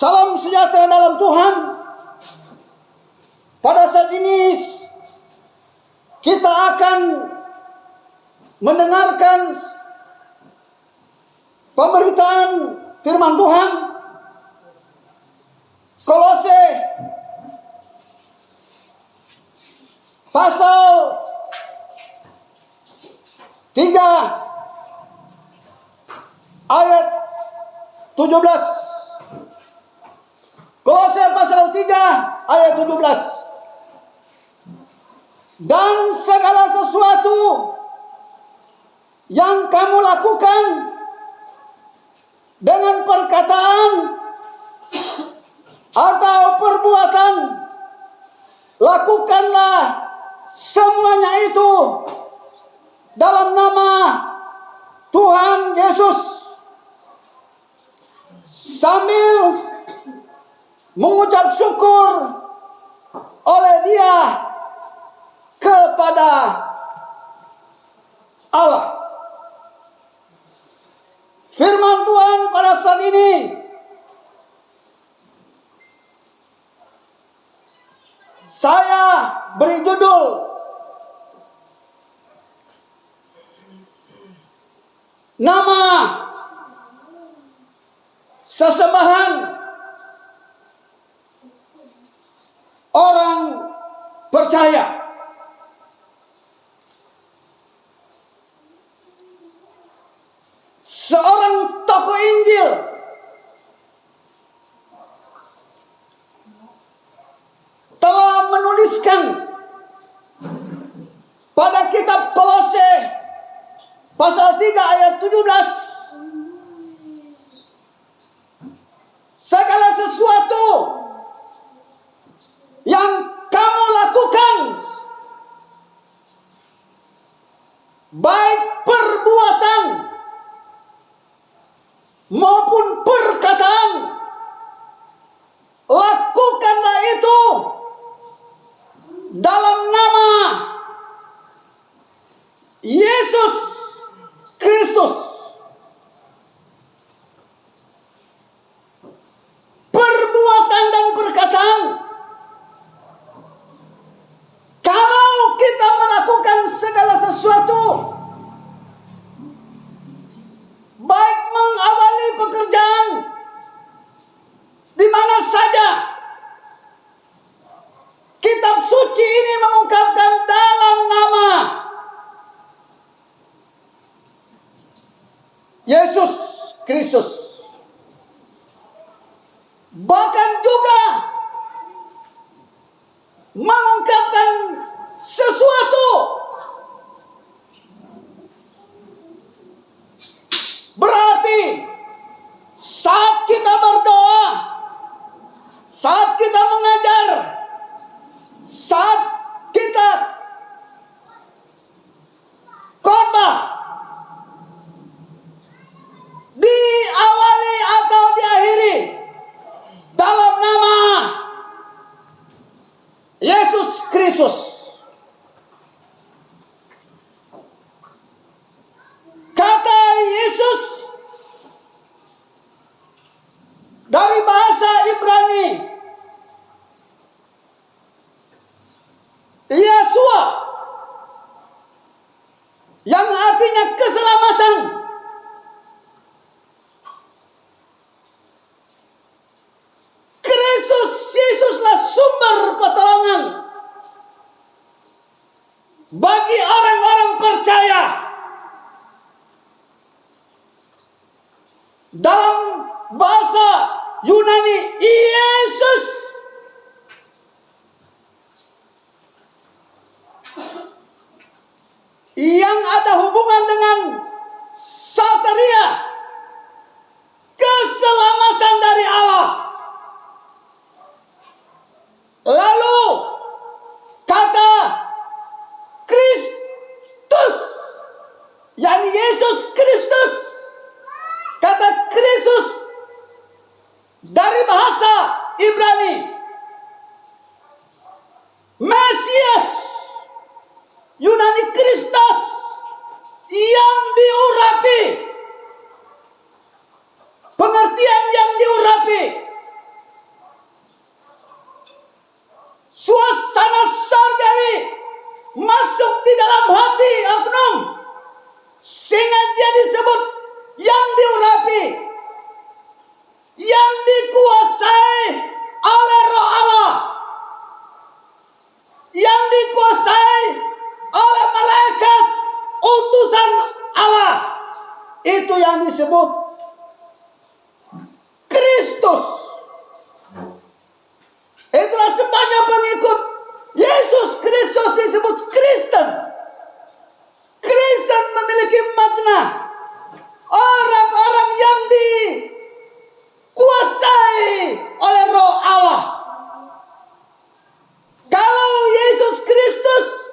Salam sejahtera dalam Tuhan. Pada saat ini kita akan mendengarkan pemberitaan firman Tuhan Kolose pasal 3 ayat 17. Kolose pasal 3 ayat 17. Dan segala sesuatu yang kamu lakukan dengan perkataan atau perbuatan, lakukanlah semuanya itu dalam nama Tuhan Yesus, sambil mengucap syukur oleh Dia kepada Allah. Firman Tuhan pada saat ini saya beri judul nama sesembahan orang percaya. Seorang tokoh Injil telah menuliskan pada kitab Kolose pasal 3 ayat 17, segala sesuatu yang kamu lakukan, baik perbuatan maupun perkataan, lakukanlah itu dalam nama Yesus Kristus. Perbuatan dan perkataan, kalau kita melakukan segala sesuatu, baik mengawali pekerjaan di mana saja, kitab suci ini mengungkapkan dalam nama Yesus Kristus. Bahkan juga mengungkapkan sesuatu berarti saat kita berdoa, saat kita mengajar, saat kita khotbah, diawali atau diakhiri dalam nama Yesus Kristus. Kata Yesus dari bahasa Ibrani Yeshua, yang artinya keselamatan. Kristus Yesuslah sumber pertolongan bagi orang-orang percaya. Dalam bahasa Yunani, Yesus yang ada hubungan dengan soteria, keselamatan dari Allah. Lalu kata Kristus, yakni Yesus Kristus, kata Kristus dari bahasa Ibrani Kristus. Itulah sebabnya pengikut Yesus Kristus disebut Kristen. Kristen memiliki makna orang-orang yang dikuasai oleh Roh Allah. Kalau Yesus Kristus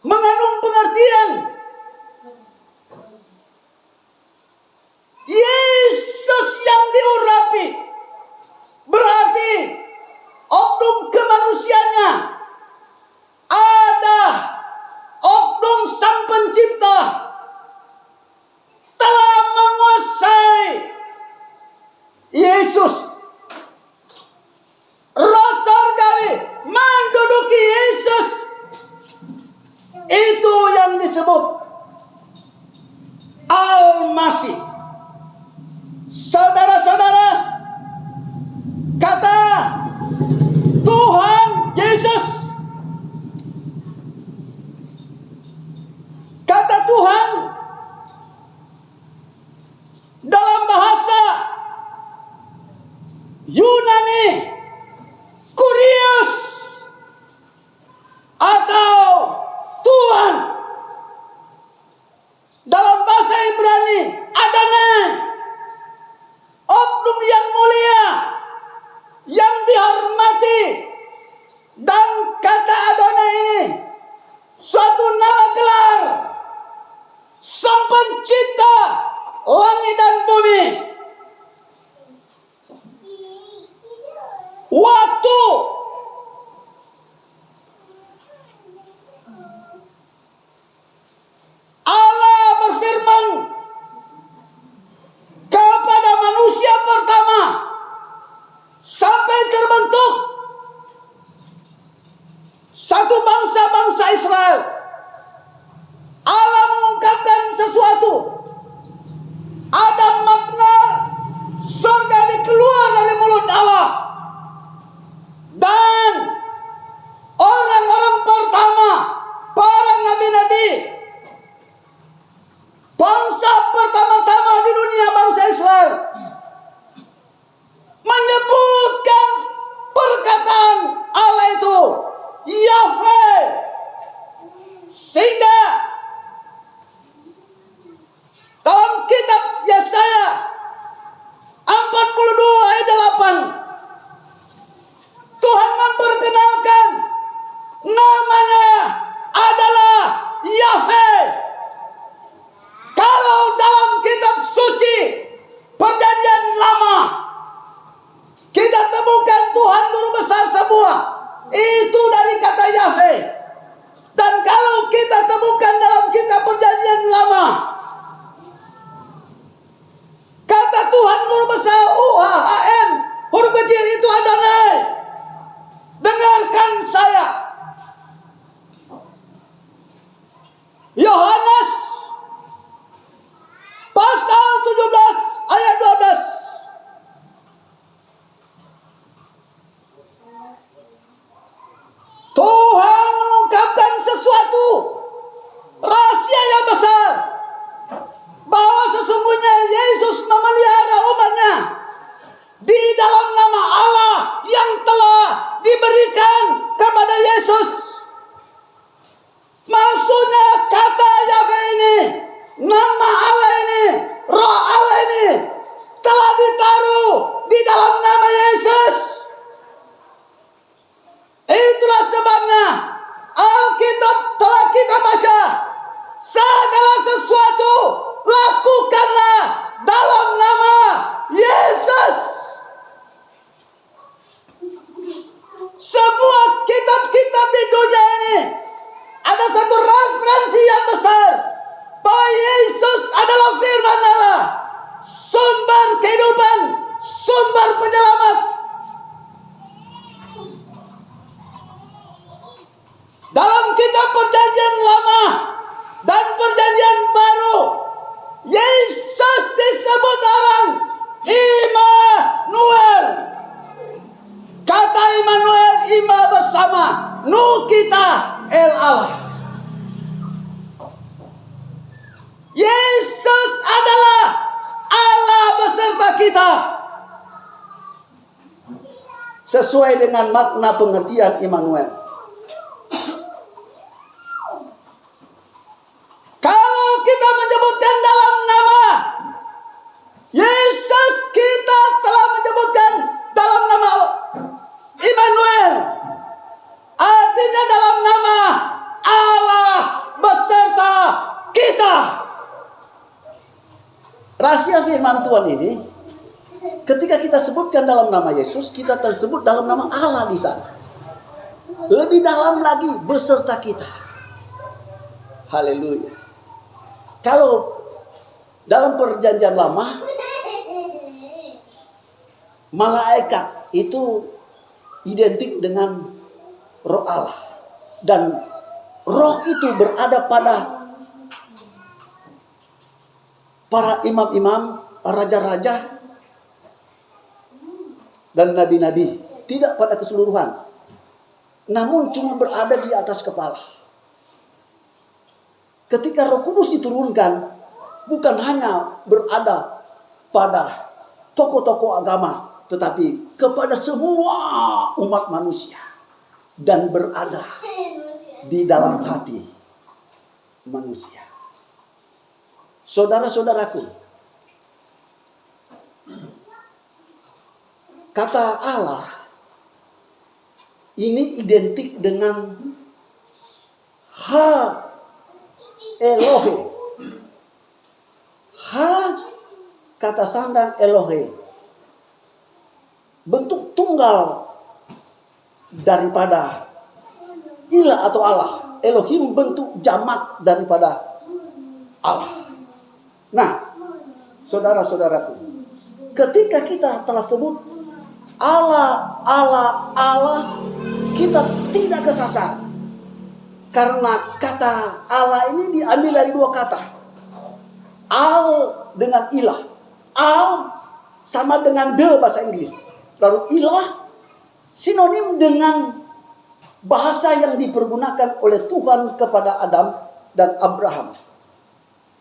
mengandung pengertian Yesus yang diurapi, berarti oknum kemanusiaannya ada, oknum Sang Pencipta telah menguasai Yesus. Roh Surgawi menduduki Yesus. Itu yang disebut Al-Masih. Saudara-saudara, kata Tuhan Yesus, kata Tuhan dalam bahasa Yunani Kurios atau Tuhan, dalam bahasa Ibrani Adonai, oknum yang mulia, yang dihormati. Dan kata Adonai ini suatu nama gelar Sang Pencipta langit dan bumi. Waktu Allah berfirman kepada manusia pertama sampai terbentuk satu bangsa Israel, Allah mengungkapkan sesuatu. Ada makna surgawi keluar dari mulut Allah. Dan orang-orang pertama, para nabi-nabi, bangsa pertama-tama di dunia, bangsa Israel, menyebutkan perkataan Allah itu Yahweh. Sehingga dalam kitab Yesaya 42 ayat 8 Tuhan memperkenalkan namanya adalah Yahweh. Kalau dalam kitab suci Perjanjian Lama kita temukan Tuhan Guru Besar semua, itu dari kata Yahweh. Dan kalau kita temukan dalam kitab Perjanjian Lama kata Tuhan Guru Besar UHAN, huruf kecil itu Adonai. Dengarkan saya. Yohanes pasal 17 ayat 12. Tuhan mengungkapkan sesuatu rahasia yang besar, bahwa sesungguhnya Yesus memelihara umatnya di dalam nama Allah yang telah diberikan kepada Yesus. Maksudnya kata Yahweh ini, nama Allah ini, Roh Allah ini telah ditaruh di dalam nama Yesus. Itulah sebabnya Alkitab telah kita baca, segala sesuatu lakukanlah dalam nama Yesus. Semua kitab-kitab di dunia ini ada satu referensi yang besar, bahwa Yesus adalah firman Allah, sumber kehidupan, sumber penyelamat. Dalam kitab Perjanjian Lama dan Perjanjian Baru, Yesus disebut orang Immanuel. Kata Immanuel, Ima bersama, Nu kita El Allah. Yesus adalah Allah beserta kita. kita. Sesuai dengan makna pengertian Immanuel. Kalau kita menyebutkan dalam nama Yesus, kita telah menyebutkan dalam nama Immanuel. Artinya dalam nama Allah beserta kita. Rahasia firman Tuhan ini, ketika kita sebutkan dalam nama Yesus, kita tersebut dalam nama Allah di sana. Lebih dalam lagi, beserta kita. Haleluya. Kalau dalam perjanjian lama, malaikat itu identik dengan roh Allah. Dan roh itu berada pada para imam-imam, raja-raja, dan nabi-nabi. Tidak pada keseluruhan, namun cuma berada di atas kepala. Ketika Roh Kudus diturunkan, bukan hanya berada pada tokoh-tokoh agama, tetapi kepada semua umat manusia. Dan berada di dalam hati manusia. Saudara-saudaraku, kata Allah ini identik dengan Ha Elohe. Ha kata sandang Elohe, bentuk tunggal daripada Ilah atau Allah. Elohim bentuk jamak daripada Allah. Nah, saudara-saudaraku, ketika kita telah sebut Allah, Allah, Allah, kita tidak kesasar. Karena kata Allah ini diambil dari dua kata. Al dengan ilah. Al sama dengan the bahasa Inggris. Lalu ilah sinonim dengan bahasa yang dipergunakan oleh Tuhan kepada Adam dan Abraham,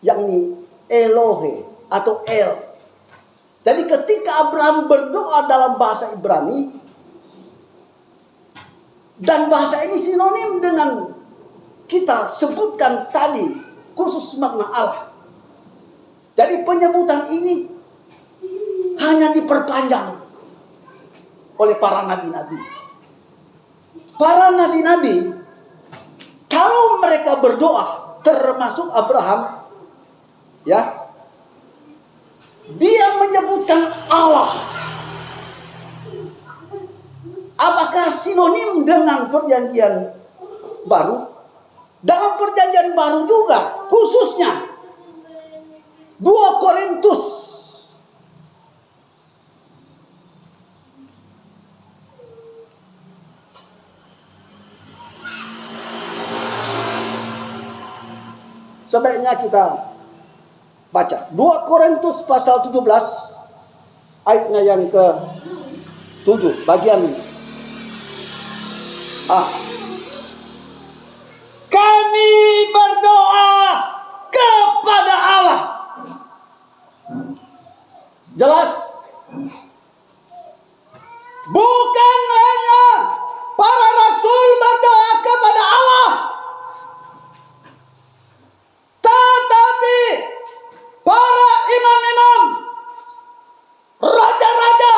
yakni Elohe atau El. Jadi ketika Abraham berdoa dalam bahasa Ibrani, dan bahasa ini sinonim dengan kita sebutkan tadi, khusus makna Allah. Jadi penyebutan ini hanya diperpanjang oleh para nabi-nabi. Para nabi-nabi, kalau mereka berdoa, termasuk Abraham, ya, dia menyebutkan Allah. Apakah sinonim dengan perjanjian baru? Dalam perjanjian baru juga, khususnya 2 Korintus sebaiknya kita baca 2 Korintus pasal 17 ayatnya yang ke-7 bagian A. Kami berdoa kepada Allah. Jelas? Bukan hanya para rasul berdoa kepada Allah, tetapi para imam-imam, raja-raja,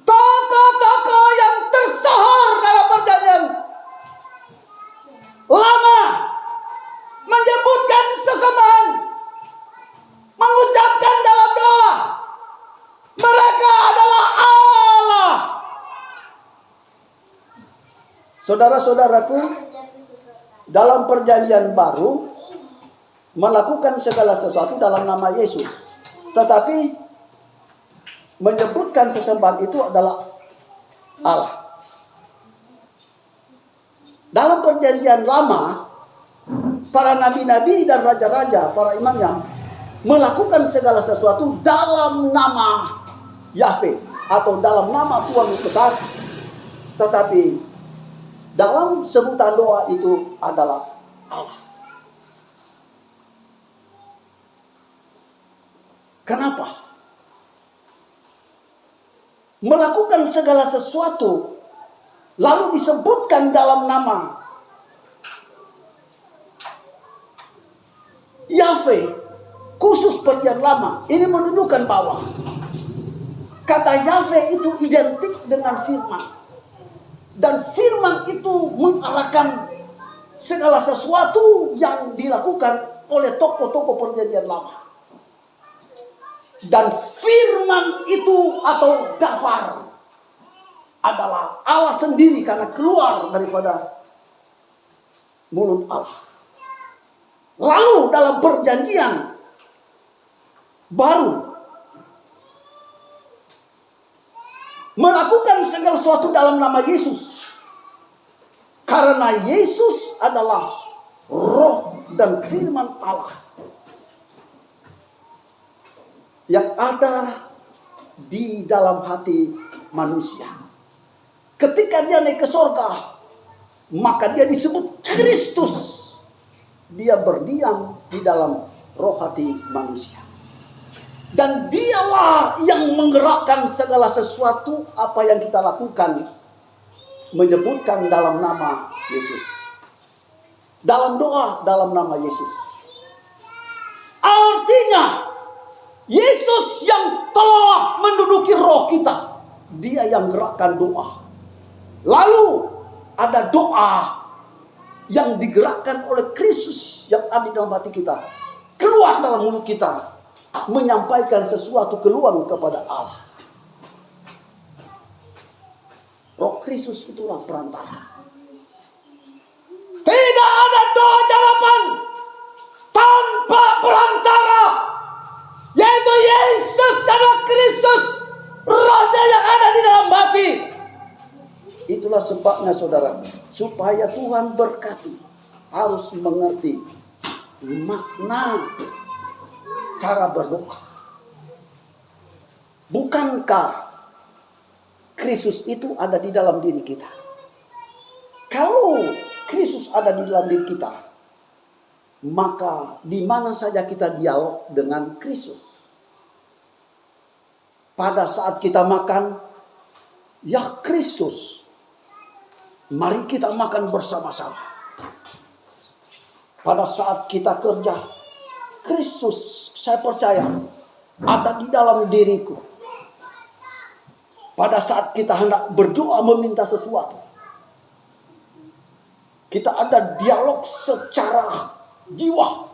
tokoh-tokoh yang tersohor dalam perjanjian lama menyebutkan sesembahan, mengucapkan dalam doa, mereka adalah Allah. Saudara-saudaraku, dalam perjanjian baru melakukan segala sesuatu dalam nama Yesus, tetapi menyebutkan sesembahan itu adalah Allah. Dalam perjanjian lama, para nabi-nabi dan raja-raja, para imam yang melakukan segala sesuatu dalam nama Yahweh atau dalam nama Tuhan besar, tetapi dalam sebutan doa itu adalah Allah. Kenapa? Melakukan segala sesuatu lalu disebutkan dalam nama Yahweh khusus perjanjian lama. Ini menunjukkan bahwa kata Yahweh itu identik dengan firman. Dan firman itu mengarahkan segala sesuatu yang dilakukan oleh tokoh-tokoh perjanjian lama. Dan firman itu atau dafar adalah Allah sendiri karena keluar daripada mulut Allah. Lalu dalam perjanjian baru melakukan segala sesuatu dalam nama Yesus. Karena Yesus adalah roh dan firman Allah yang ada di dalam hati manusia. Ketika dia naik ke sorga, maka dia disebut Kristus. Dia berdiam di dalam roh hati manusia. Dan dialah yang menggerakkan segala sesuatu apa yang kita lakukan. Menyebutkan dalam nama Yesus. Dalam doa dalam nama Yesus. Artinya Yesus yang telah menduduki roh kita. Dia yang gerakkan doa. Lalu ada doa yang digerakkan oleh Kristus yang ada di dalam hati kita. Keluar dalam mulut kita. Menyampaikan sesuatu keluar kepada Allah. Roh Kristus itulah perantara. Tidak ada doa jawaban tanpa perantara, yaitu Yesus adalah Kristus, rohnya yang ada di dalam hati. Itulah sebabnya saudara, supaya Tuhan berkati, harus mengerti makna cara berdoa. Bukankah Kristus itu ada di dalam diri kita? Kalau Kristus ada di dalam diri kita, maka di mana saja kita dialog dengan Kristus. Pada saat kita makan, ya Kristus, mari kita makan bersama-sama. Pada saat kita kerja, Kristus, saya percaya, ada di dalam diriku. Pada saat kita hendak berdoa meminta sesuatu, kita ada dialog secara jiwa.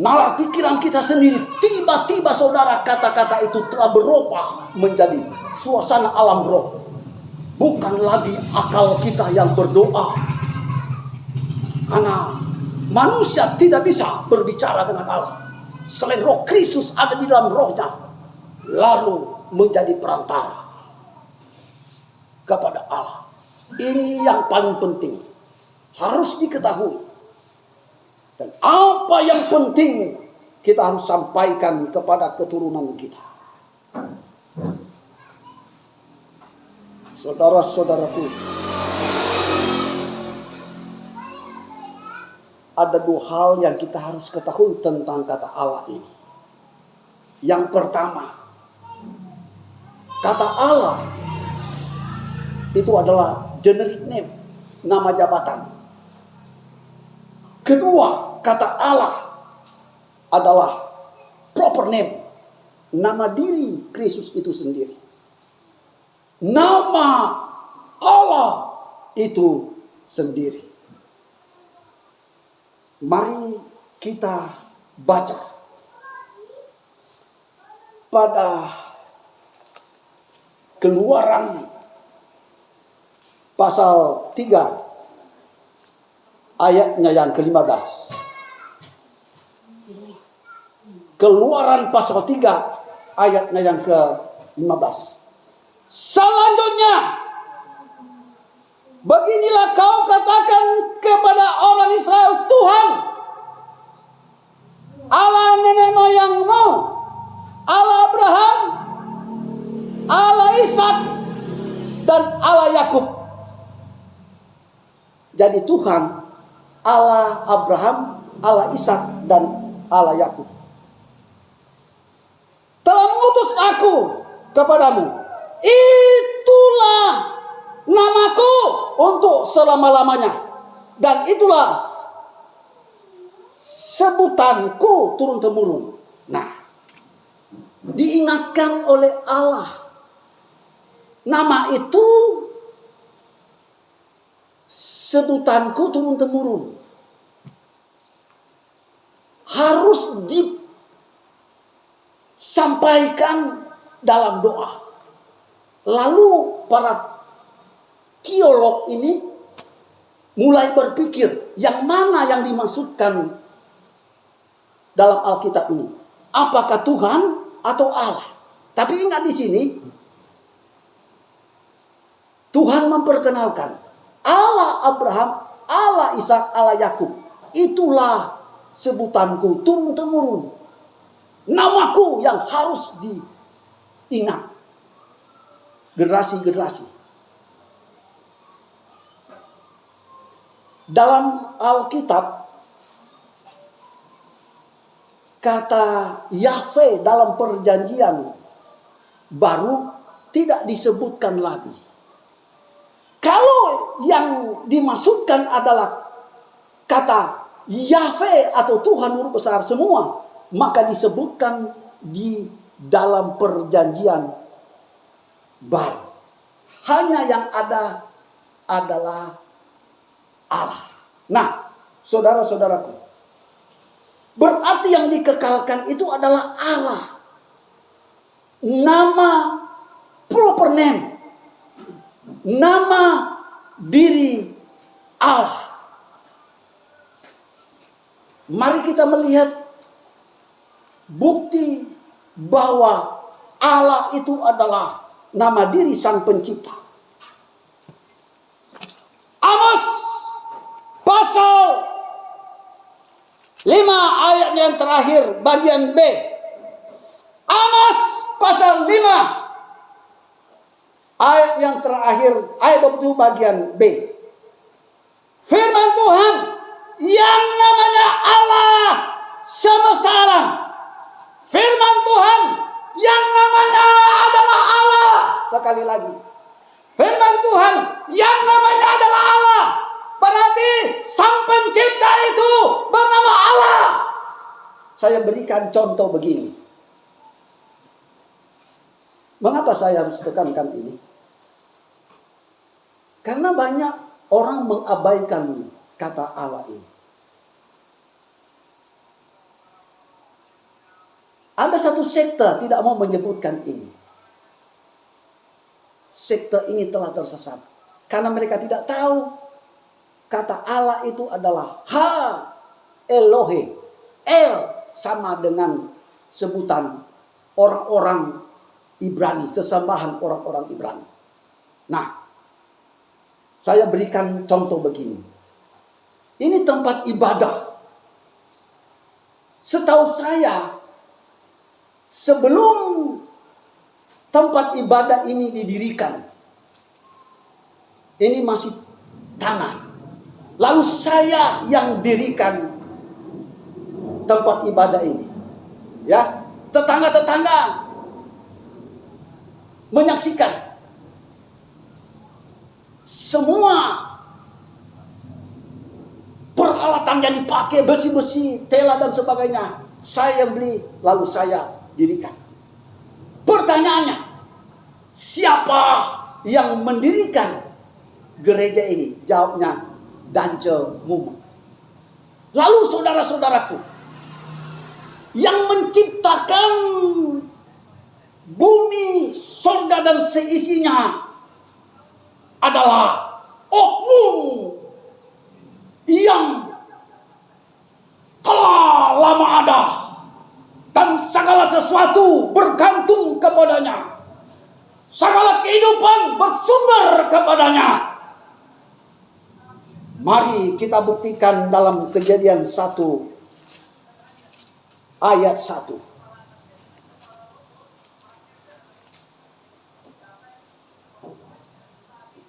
Nalar pikiran kita sendiri, tiba-tiba saudara kata-kata itu telah berubah menjadi suasana alam roh. Bukan lagi akal kita yang berdoa. Karena manusia tidak bisa berbicara dengan Allah selain roh Kristus ada di dalam rohnya. Lalu menjadi perantara kepada Allah. Ini yang paling penting. Harus diketahui. Dan apa yang penting kita harus sampaikan kepada keturunan kita. Saudara-saudaraku, ada dua hal yang kita harus ketahui tentang kata Allah ini. Yang pertama, kata Allah itu adalah generic name, nama jabatan. Kedua, kata Allah adalah proper name, nama diri Kristus itu sendiri. Nama Allah itu sendiri. Mari kita baca pada Keluaran pasal 3 ayatnya yang ke-15. Keluaran pasal 3 ayatnya yang ke-15. Selanjutnya, beginilah kau katakan kepada orang Israel, Tuhan Allah nenek moyangmu, Allah Abraham, Allah Ishak, dan Allah Yakub. Jadi Tuhan Allah Abraham, Allah Ishak, dan Allah Yakub. aku kepadamu, itulah namaku untuk selama-lamanya, dan itulah sebutanku turun-temurun. Nah, diingatkan oleh Allah, nama itu sebutanku turun-temurun, harus disampaikan dalam doa. Lalu para teolog ini mulai berpikir, yang mana yang dimaksudkan dalam Alkitab ini? Apakah Tuhan atau Allah? Tapi ingat di sini, Tuhan memperkenalkan Allah Abraham, Allah Ishak, Allah Yakub. Itulah sebutanku turun-temurun, namaku yang harus diingat generasi-generasi. Dalam Alkitab, kata Yahweh dalam perjanjian baru tidak disebutkan lagi. Kalau yang dimaksudkan adalah kata Yahweh atau Tuhan huruf besar semua, maka disebutkan di dalam perjanjian baru. Hanya yang ada adalah Allah. Nah, saudara-saudaraku, berarti yang dikekalkan itu adalah Allah. Nama proper name, nama diri Allah. Mari kita melihat bukti bahwa Allah itu adalah nama diri Sang Pencipta. Amos pasal 5 ayat yang terakhir bagian B. Amos pasal 5 ayat yang terakhir, ayat 27 bagian B. Firman Tuhan yang namanya Allah semesta alam. Firman Tuhan yang namanya adalah Allah. Sekali lagi, firman Tuhan yang namanya adalah Allah. Berarti Sang Pencipta itu bernama Allah. Saya berikan contoh begini. Mengapa saya harus tekankan ini? Karena banyak orang mengabaikan kata Allah ini. Ada satu sekte tidak mau menyebutkan ini. Sekte ini telah tersesat karena mereka tidak tahu kata Allah itu adalah Ha Elohe. El sama dengan sebutan orang-orang Ibrani, sesembahan orang-orang Ibrani. Nah, saya berikan contoh begini. Ini tempat ibadah. Setahu saya, sebelum tempat ibadah ini didirikan, ini masih tanah. Lalu saya yang dirikan tempat ibadah ini. Ya, tetangga-tetangga menyaksikan semua peralatan yang dipakai, besi-besi, tela dan sebagainya, saya beli lalu saya dirikan. Pertanyaannya, siapa yang mendirikan gereja ini? Jawabnya Dance Mumu. Lalu saudara-saudaraku, yang menciptakan bumi, surga dan seisinya adalah oknum yang telah lama ada dan segala sesuatu bergantung kepadanya. Segala kehidupan bersumber kepadanya. Mari kita buktikan dalam Kejadian 1 ayat 1.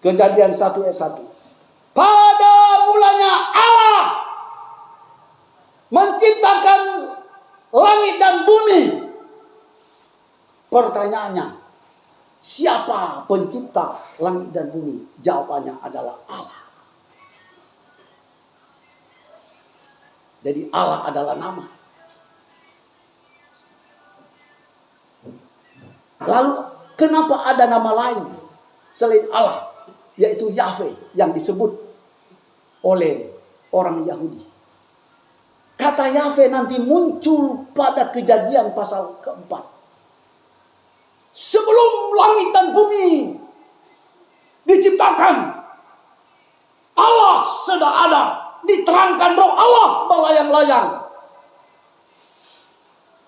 Kejadian 1 ayat 1. Pada mulanya Allah menciptakan langit dan bumi. Pertanyaannya, siapa pencipta langit dan bumi? Jawabannya adalah Allah. Jadi Allah adalah nama. Lalu kenapa ada nama lain selain Allah, yaitu Yahweh, yang disebut oleh orang Yahudi? Kata Yahweh nanti muncul pada Kejadian pasal keempat. Sebelum langit dan bumi diciptakan, Allah sudah ada. Diterangkan roh Allah melayang-layang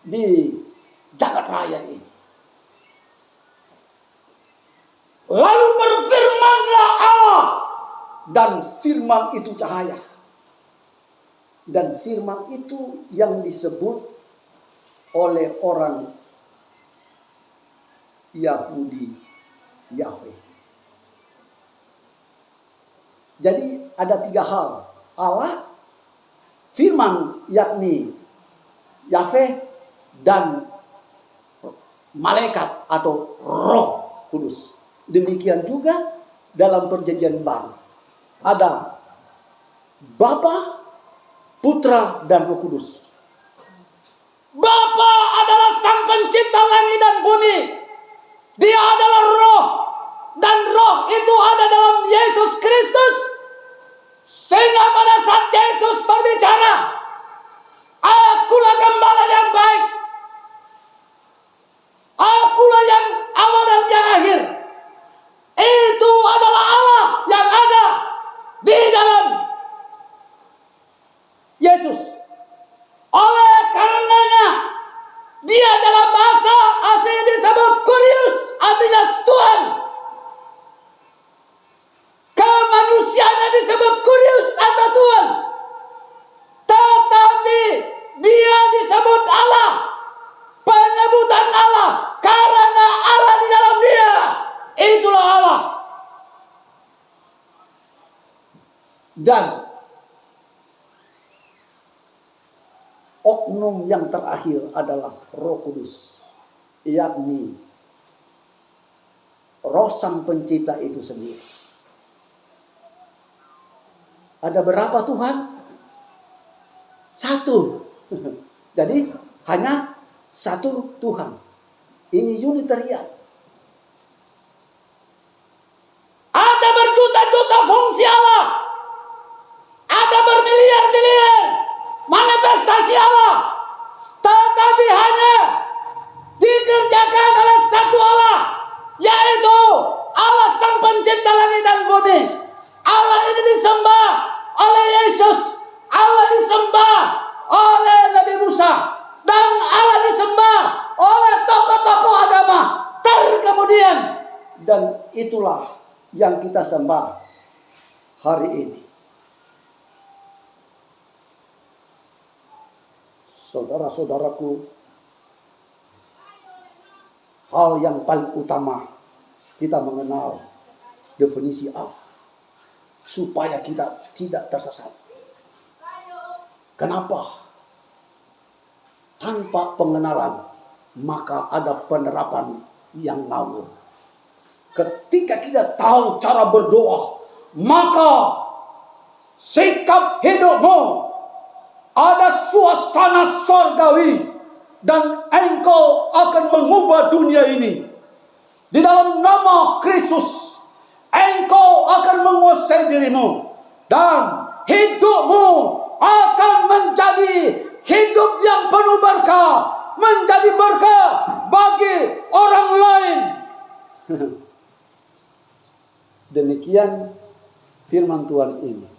di jagat raya ini. Lalu berfirmanlah Allah, dan firman itu cahaya. Dan firman itu yang disebut oleh orang Yahudi Yahweh. Jadi ada 3 hal. Allah, firman yakni Yahweh, dan malaikat atau Roh Kudus. Demikian juga dalam Perjanjian Baru. Ada Bapa, Putra, dan Roh Kudus. Bapa adalah Sang Pencipta langit dan bumi. Dia adalah Roh, dan Roh itu ada dalam Yesus Kristus. Sehingga pada saat Yesus berbicara, akulah gembala yang baik, akulah yang awal dan yang akhir. Itu adalah Allah yang ada di dalam Yesus. Oleh karenanya, dia dalam bahasa asli disebut Kurios, artinya Tuhan. Kemanusiaannya disebut Kurios atau Tuhan. Tetapi dia disebut Allah. Penyebutan Allah karena Allah di dalam dia. Itulah Allah. Dan oknum yang terakhir adalah Roh Kudus, yakni Roh Sang Pencipta itu sendiri. Ada berapa Tuhan? 1. Jadi hanya 1 Tuhan. Ini Unitarian. Ada berjuta-juta fungsi Allah. Ada bermiliar-miliar manifestasi Allah. Tetapi hanya dikerjakan oleh 1 Allah, yaitu Allah Sang Pencipta langit dan bumi. Allah ini disembah oleh Yesus. Allah disembah oleh Nabi Musa. Dan Allah disembah oleh tokoh-tokoh agama terkemudian. Dan itulah yang kita sembah hari ini. Saudara-saudaraku, hal yang paling utama kita mengenal definisi Allah, supaya kita tidak tersesat. Kenapa? Tanpa pengenalan, maka ada penerapan yang ngawur. Ketika kita tahu cara berdoa, maka sikap hidupmu ada suasana surgawi, dan engkau akan mengubah dunia ini. Di dalam nama Kristus, engkau akan menguasai dirimu, dan hidupmu akan menjadi hidup yang penuh berkah, menjadi berkah bagi orang lain. Demikian firman Tuhan ini.